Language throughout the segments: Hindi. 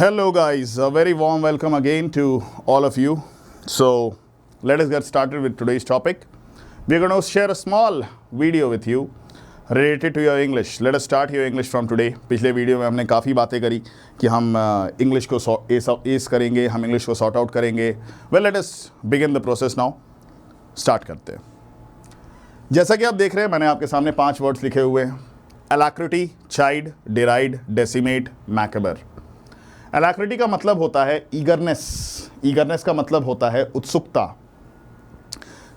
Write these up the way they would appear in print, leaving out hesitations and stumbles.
Hello, guys. A very warm welcome again to all of you. So, let us get started with today's topic. We're going to share a small video with you related to your English. Let us start your English from today. पिछले वीडियो में हमने काफ़ी बातें करी कि हम इंग्लिश को एस करेंगे, हम इंग्लिश को सॉर्ट आउट करेंगे. Well, let us begin the process now. Start करते हैं. जैसा कि आप देख रहे हैं, मैंने आपके सामने 5 वर्ड्स लिखे हुए हैं. एलैक्रिटी, चाइड, डिराइड, डेसिमेट, मैकेबर. एलैक्रिटी का मतलब होता है ईगरनेस. ईगरनेस का मतलब होता है उत्सुकता.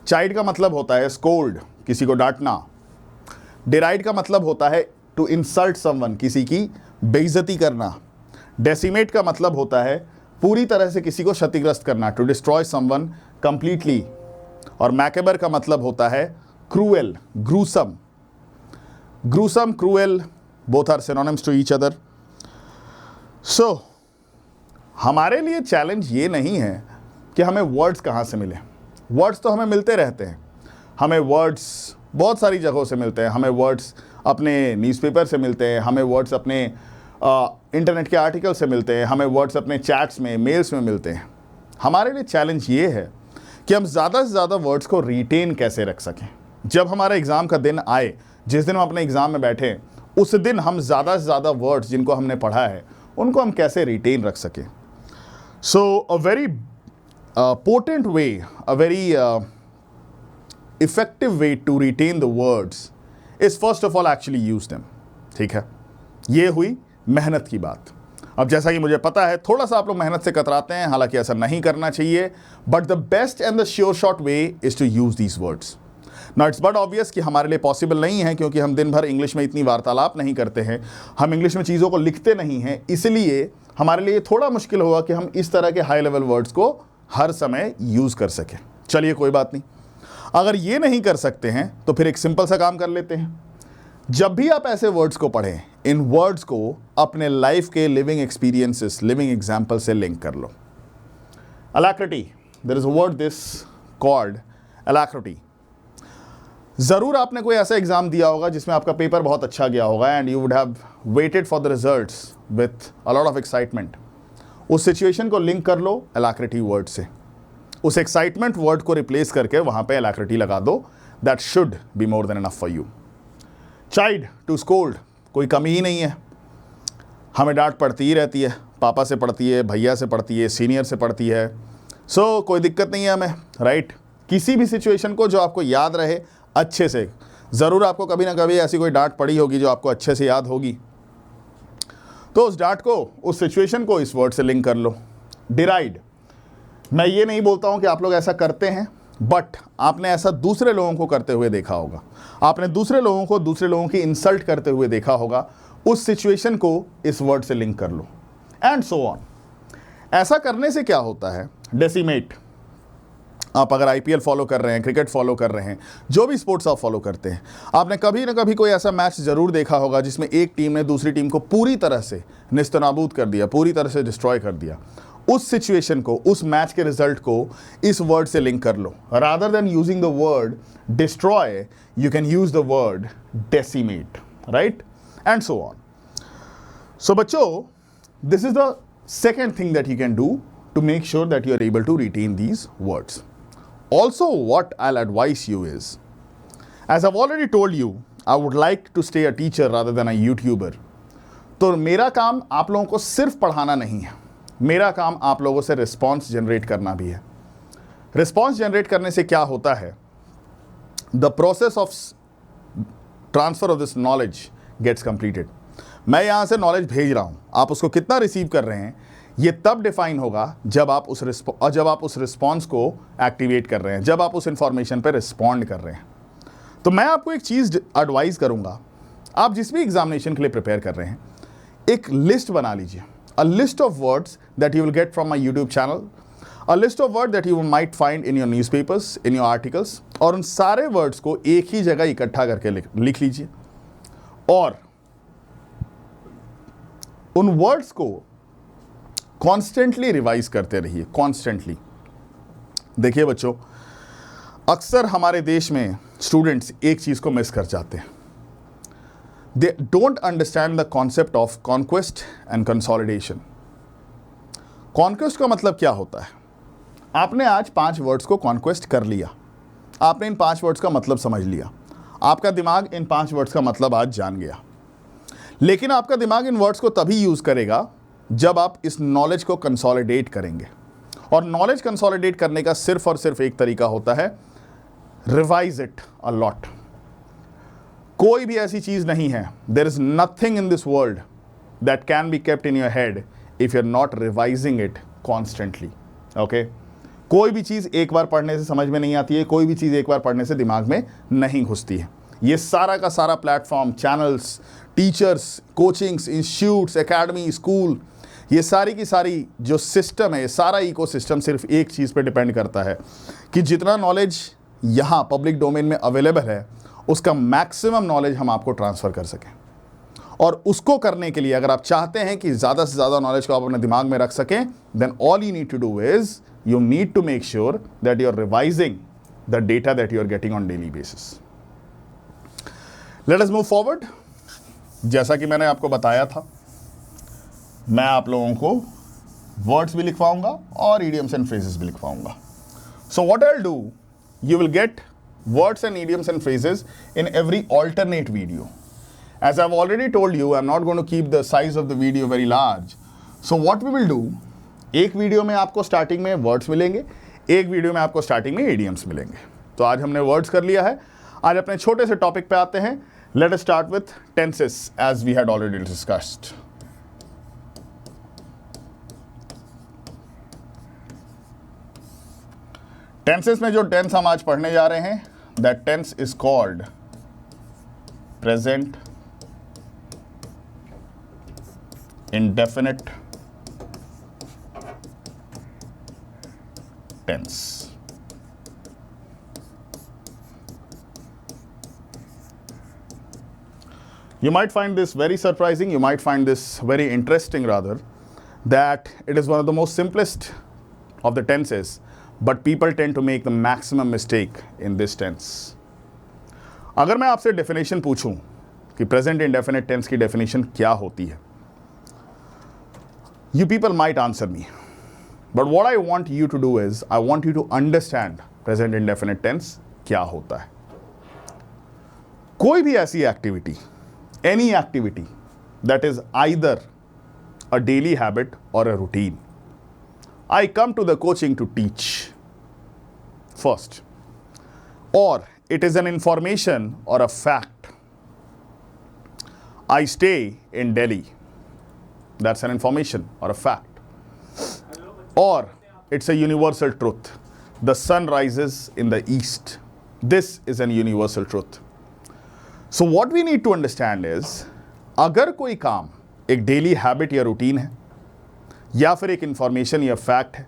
चाइड का मतलब होता है स्कोल्ड, किसी को डांटना. डिराइड का मतलब होता है टू इंसल्ट समवन, किसी की बेइज्जती करना. डेसिमेट का मतलब होता है पूरी तरह से किसी को क्षतिग्रस्त करना, टू डिस्ट्रॉय समवन कंप्लीटली. और मैकेबर का मतलब होता है cruel, gruesome. Gruesome, cruel, both are synonyms to each other. So हमारे लिए चैलेंज ये नहीं है कि हमें वर्ड्स कहाँ से मिले. वर्ड्स तो हमें मिलते रहते हैं. हमें वर्ड्स बहुत सारी जगहों से मिलते हैं. हमें वर्ड्स अपने न्यूज़पेपर से मिलते हैं. हमें वर्ड्स अपने इंटरनेट के आर्टिकल से मिलते हैं. हमें वर्ड्स अपने चैट्स में, मेल्स में मिलते हैं. हमारे लिए चैलेंज ये है कि हम ज़्यादा से ज़्यादा वर्ड्स को रिटेन कैसे रख सकें. जब हमारा एग्ज़ाम का दिन आए, जिस दिन हम अपने एग्ज़ाम में बैठें, उस दिन हम ज़्यादा से ज़्यादा वर्ड्स जिनको हमने पढ़ा है उनको हम कैसे रिटेन रख सकें. So a very potent way, a very effective way to retain the words is first of all actually use them. ठीक है, ये हुई मेहनत की बात. अब जैसा कि मुझे पता है थोड़ा सा आप लोग मेहनत से कतराते हैं, हालांकि ऐसा नहीं करना चाहिए. But the best and the sure short way is to use these words. Now it's but obvious कि हमारे लिए पॉसिबल नहीं है, क्योंकि हम दिन भर इंग्लिश में इतनी वार्तालाप नहीं करते हैं, हम इंग्लिश में चीज़ों को लिखते नहीं हैं. इसलिए हमारे लिए थोड़ा मुश्किल होगा कि हम इस तरह के हाई लेवल वर्ड्स को हर समय यूज़ कर सकें. चलिए, कोई बात नहीं. अगर ये नहीं कर सकते हैं तो फिर एक सिंपल सा काम कर लेते हैं. जब भी आप ऐसे वर्ड्स को पढ़ें, इन वर्ड्स को अपने लाइफ के लिविंग एक्सपीरियंसेस, लिविंग एग्जाम्पल से लिंक कर लो. Alacrity, there is a word this called alacrity. ज़रूर आपने कोई ऐसा एग्ज़ाम दिया होगा जिसमें आपका पेपर बहुत अच्छा गया होगा and you would have waited for the results with a lot of excitement. उस सिचुएशन को लिंक कर लो अलैक्रिटी वर्ड से. उस एक्साइटमेंट वर्ड को रिप्लेस करके वहाँ पे अलैक्रिटी लगा दो. That should be more than enough for you. Child, to scold, कोई कमी ही नहीं है. हमें डांट पड़ती ही रहती है. पापा से पड़ती है, भैया से पड़ती है, सीनियर से पड़ती है. सो कोई दिक्कत नहीं है हमें, राइट. किसी भी सिचुएशन को जो आपको याद रहे अच्छे से, ज़रूर आपको कभी ना कभी ऐसी कोई डांट पड़ी होगी जो आपको अच्छे से याद होगी, तो उस डांट को, उस सिचुएशन को इस वर्ड से लिंक कर लो. डिराइड, मैं ये नहीं बोलता हूँ कि आप लोग ऐसा करते हैं, बट आपने ऐसा दूसरे लोगों को करते हुए देखा होगा. आपने दूसरे लोगों को, दूसरे लोगों की इंसल्ट करते हुए देखा होगा. उस सिचुएशन को इस वर्ड से लिंक कर लो एंड सो ऑन. ऐसा करने से क्या होता है. डेसिमेट, आप अगर आईपीएल फॉलो कर रहे हैं, क्रिकेट फॉलो कर रहे हैं, जो भी स्पोर्ट्स आप फॉलो करते हैं, आपने कभी ना कभी कोई ऐसा मैच ज़रूर देखा होगा जिसमें एक टीम ने दूसरी टीम को पूरी तरह से निस्तनाबूद कर दिया, पूरी तरह से डिस्ट्रॉय कर दिया. उस सिचुएशन को, उस मैच के रिजल्ट को इस वर्ड से लिंक कर लो. Rather than using the word destroy, you can use the word decimate, right, and so on. So बच्चों, this is the second thing that you can do to make sure that you are able to retain these words. Also, what I'll advise you is, as I've already told you, I would like to stay a teacher rather than a YouTuber. तो मेरा काम आप लोगों को सिर्फ पढ़ाना नहीं है, मेरा काम आप लोगों से रिस्पॉन्स जनरेट करना भी है. रिस्पॉन्स जनरेट करने से क्या होता है, the process of transfer of this knowledge gets completed. मैं यहाँ से नॉलेज भेज रहा हूँ, आप उसको कितना रिसीव कर रहे हैं ये तब डिफाइन होगा जब आप उस रिस्पॉन्स को एक्टिवेट कर रहे हैं, जब आप उस इंफॉर्मेशन पर रिस्पॉन्ड कर रहे हैं. तो मैं आपको एक चीज़ एडवाइस करूंगा. आप जिस भी एग्जामिनेशन के लिए प्रिपेयर कर रहे हैं, एक लिस्ट बना लीजिए. A list of words that you will get from my YouTube channel, a list of word that you might find in your newspapers, in your articles. और उन सारे वर्ड्स को एक ही जगह इकट्ठा करके लिख लीजिए और उन वर्ड्स को कॉन्स्टेंटली रिवाइज करते रहिए. कॉन्स्टेंटली. देखिए बच्चों, अक्सर हमारे देश में स्टूडेंट्स एक चीज़ को मिस कर जाते हैं. They don't understand the concept of conquest and consolidation. Conquest का मतलब क्या होता है? आपने आज 5 वर्ड्स को कॉन्क्वेस्ट कर लिया, आपने इन 5 वर्ड्स का मतलब समझ लिया, आपका दिमाग इन 5 वर्ड्स का मतलब आज जान गया। लेकिन आपका दिमाग इन वर्ड्स को तभी यूज करेगा जब आप इस नॉलेज को कंसोलिडेट करेंगे। और नॉलेज कंसोलिडेट करने का सिर्फ और सिर्फ एक तरीका होता है, रिवाइज इट अ लॉट। कोई भी ऐसी चीज नहीं है, there is nothing in this world that can be kept in your head if you are not revising it constantly. Okay, कोई भी चीज एक बार पढ़ने से समझ में नहीं आती है, कोई भी चीज एक बार पढ़ने से दिमाग में नहीं घुसती है। ये सारा का सारा platform, channels, teachers, coachings, institutes, academy, school, ये सारी की सारी जो सिस्टम है, ये सारा इकोसिस्टम सिर्फ एक चीज़ पे डिपेंड करता है कि जितना नॉलेज यहाँ पब्लिक डोमेन में अवेलेबल है उसका मैक्सिमम नॉलेज हम आपको ट्रांसफ़र कर सकें। और उसको करने के लिए अगर आप चाहते हैं कि ज़्यादा से ज़्यादा नॉलेज को आप अपने दिमाग में रख सकें, then all you need to do is you need to make sure that you are revising the data that you are getting on daily basis. Let us move forward. जैसा कि मैंने आपको बताया था, मैं आप लोगों को वर्ड्स भी लिखवाऊंगा और idioms एंड phrases भी लिखवाऊंगा। So what I will do, you will get words and idioms and phrases in every alternate video. As I've already told you, I'm not going to keep the size of the video very large. So what we will do, एक वीडियो में आपको स्टार्टिंग में वर्ड्स मिलेंगे, एक वीडियो में आपको स्टार्टिंग में idioms मिलेंगे। तो आज हमने वर्ड्स कर लिया है, आज अपने छोटे से टॉपिक पे आते हैं। Let us start with tenses as we had already discussed. Tenses में जो टेंस हम आज पढ़ने जा रहे हैं, that tense is called present indefinite tense. You might find this very surprising, you might find this very interesting rather, that it is one of the most simplest of the tenses, but people tend to make the maximum mistake in this tense. अगर मैं आपसे डेफिनेशन पूछूं कि प्रेजेंट इंडेफिनिट टेंस की डेफिनेशन क्या होती है, you people might answer me, but what I want you to do is I want you to understand present indefinite tense क्या होता है। कोई भी ऐसी activity, any activity that is either a daily habit or a routine. I come to the coaching to teach first, or it is an information or a fact. I stay in Delhi. That's an information or a fact. Or it's a universal truth. The sun rises in the east. This is an universal truth. So what we need to understand is, अगर कोई काम एक डेली हैबिट या रूटीन है, या फिर एक इंफॉर्मेशन या फैक्ट है,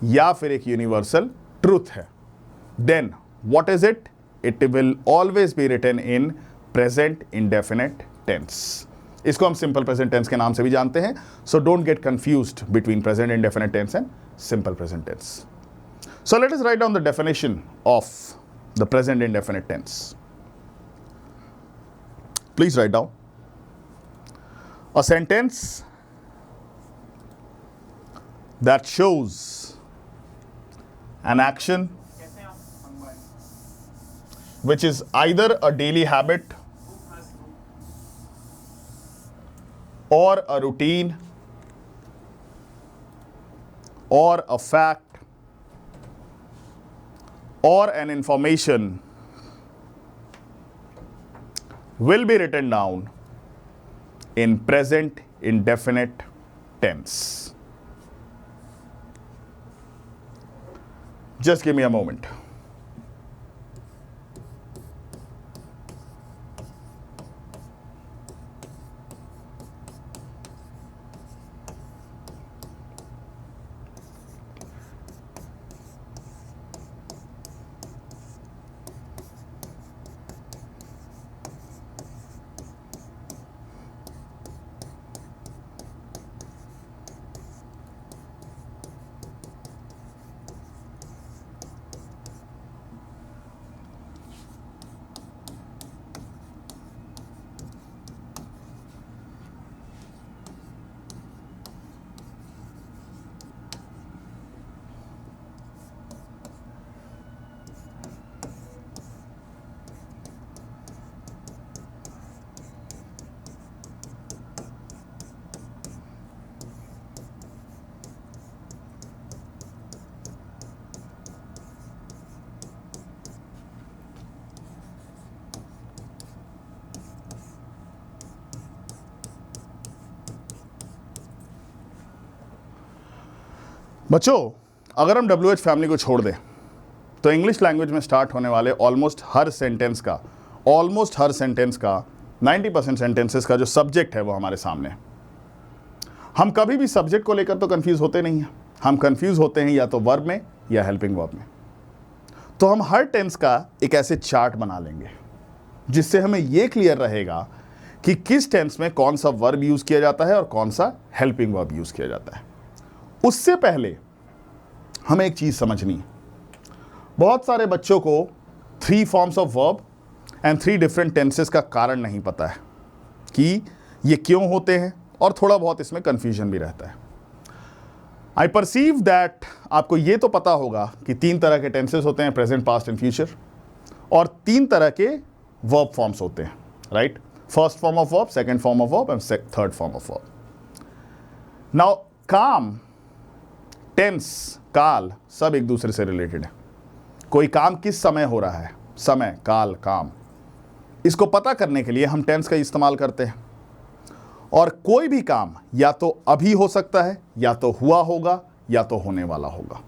या फिर एक यूनिवर्सल ट्रूथ है, then what is it? It will always be written in present indefinite tense. इसको हम सिंपल प्रेजेंट टेंस के नाम से भी जानते हैं। So don't get confused between present indefinite tense and simple present tense. So let us write down the definition of the present indefinite tense. Please write down a sentence that shows an action which is either a daily habit or a routine or a fact or an information will be written down in present indefinite tense. Just give me a moment. बच्चों, अगर हम WH फैमिली को छोड़ दें तो इंग्लिश लैंग्वेज में स्टार्ट होने वाले ऑलमोस्ट हर सेंटेंस का 90% सेंटेंसेस का जो सब्जेक्ट है वो हमारे सामने है। हम कभी भी सब्जेक्ट को लेकर तो कंफ्यूज होते नहीं हैं, हम कंफ्यूज होते हैं या तो वर्ब में या हेल्पिंग वर्ब में। तो हम हर टेंस का एक ऐसे चार्ट बना लेंगे जिससे हमें यह क्लियर रहेगा कि किस टेंस में कौन सा वर्ब यूज किया जाता है और कौन सा हेल्पिंग वर्ब यूज किया जाता है। उससे पहले हमें एक चीज समझनी है। बहुत सारे बच्चों को 3 forms of verb and 3 different tenses का कारण नहीं पता है कि ये क्यों होते हैं, और थोड़ा बहुत इसमें कंफ्यूजन भी रहता है। आई परसीव दैट आपको ये तो पता होगा कि 3 तरह के टेंसेस होते हैं, प्रेजेंट, पास्ट एंड फ्यूचर, और 3 तरह के वर्ब फॉर्म्स होते हैं, right? First form of verb, second form of verb and third form of verb. Now काम, टेंस, काल सब एक दूसरे से रिलेटेड है। कोई काम किस समय हो रहा है, समय, काल, काम, इसको पता करने के लिए हम टेंस का इस्तेमाल करते हैं। और कोई भी काम या तो अभी हो सकता है, या तो हुआ होगा, या तो होने वाला होगा।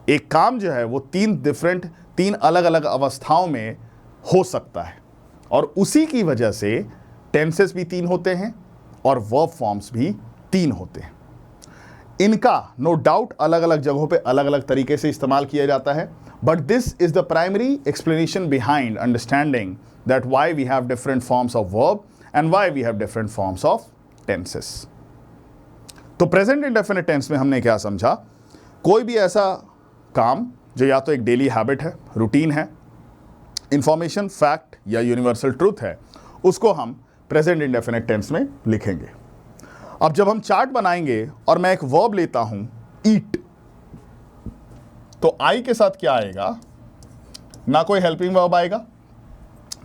एक काम जो है वो 3 अलग अलग अवस्थाओं में हो सकता है, और उसी की वजह से टेंसेस भी 3 होते हैं और वर्ब फॉर्म्स भी 3 होते हैं। इनका नो डाउट अलग अलग जगहों पे अलग अलग तरीके से इस्तेमाल किया जाता है, but this is the primary explanation behind understanding that why we have different forms of verb and why we have different forms of tenses. तो प्रेजेंट इंडेफिनिट टेंस में हमने क्या समझा? कोई भी ऐसा काम जो या तो एक डेली हैबिट है, रूटीन है, इंफॉर्मेशन, फैक्ट या यूनिवर्सल ट्रूथ है, उसको हम प्रेजेंट इंडेफिनिट टेंस में लिखेंगे। अब जब हम चार्ट बनाएंगे और मैं एक वर्ब लेता हूं ईट, तो आई के साथ क्या आएगा? ना कोई हेल्पिंग वर्ब आएगा,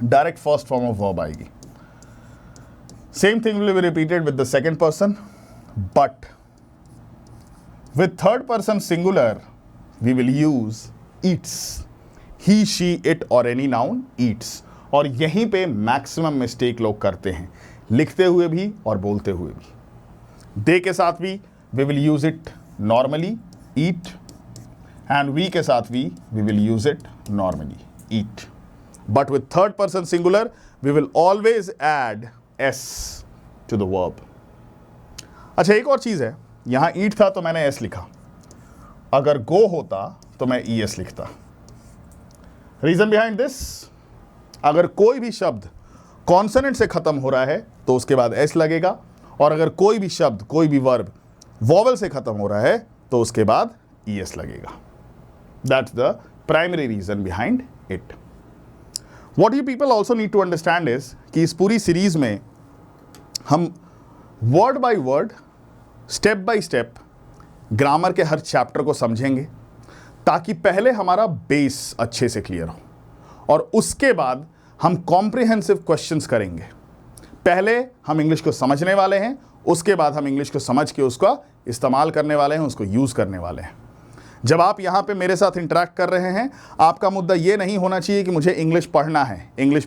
direct first form of verb आएगी। Same thing will be repeated with the second person, but with third person singular, we will use eats. He, she, it or any noun eats. और यहीं पे मैक्सिमम मिस्टेक लोग करते हैं, लिखते हुए भी और बोलते हुए भी। they के साथ भी we will use it normally, eat, and we के साथ भी we will use it normally, eat. But with third person singular, we will always add S to the verb. अच्छा, एक और चीज है, यहां ईट था तो मैंने S लिखा, अगर गो होता तो मैं ES लिखता। रीजन बिहाइंड दिस, अगर कोई भी शब्द कॉन्सोनेंट से खत्म हो रहा है तो उसके बाद S लगेगा, और अगर कोई भी शब्द, कोई भी वर्ब वॉवल से खत्म हो रहा है तो उसके बाद ES लगेगा। That's the primary reason behind it. What you people also need to understand is कि इस पूरी सीरीज में हम word by word, step by step grammar के हर चैप्टर को समझेंगे, ताकि पहले हमारा बेस अच्छे से क्लियर हो, और उसके बाद हम कॉम्प्रिहेंसिव क्वेश्चंस करेंगे। पहले हम इंग्लिश को समझने वाले हैं, उसके बाद हम इंग्लिश को समझ के उसका इस्तेमाल करने वाले हैं, उसको यूज़ करने वाले हैं। जब आप यहाँ पे मेरे साथ इंटरेक्ट कर रहे हैं, आपका मुद्दा ये नहीं होना चाहिए कि मुझे इंग्लिश पढ़ना है। इंग्लिश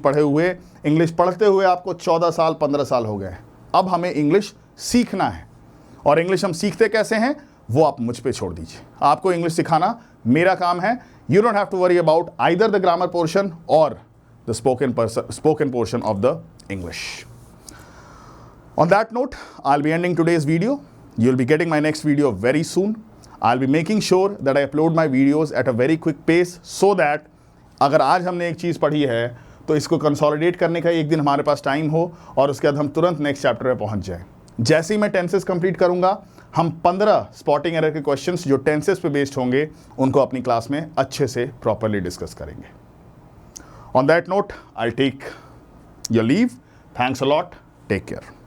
पढ़ते हुए आपको 14 साल 15 साल हो गए। अब हमें इंग्लिश सीखना है, और इंग्लिश हम सीखते कैसे हैं वो आप मुझ पे छोड़ दीजिए। आपको इंग्लिश सिखाना मेरा काम है। You don't have to worry about either the grammar portion और the spoken portion of the English. On that note, I'll be ending today's video. You'll be getting my next video very soon. I'll be making sure that I upload my videos at a very quick pace so that अगर आज हमने एक चीज़ पढ़ी है तो इसको कंसोलिडेट करने का एक दिन हमारे पास टाइम हो, और उसके बाद हम तुरंत नेक्स्ट चैप्टर में पहुंच जाएं। जैसे ही मैं टेंसेस कंप्लीट करूंगा, हम 15 स्पॉटिंग एरर के क्वेश्चंस जो टेंसेस पे बेस्ड होंगे उनको अपनी क्लास में अच्छे से प्रॉपरली डिस्कस करेंगे। On that note, I'll take your leave. Thanks a lot. Take care.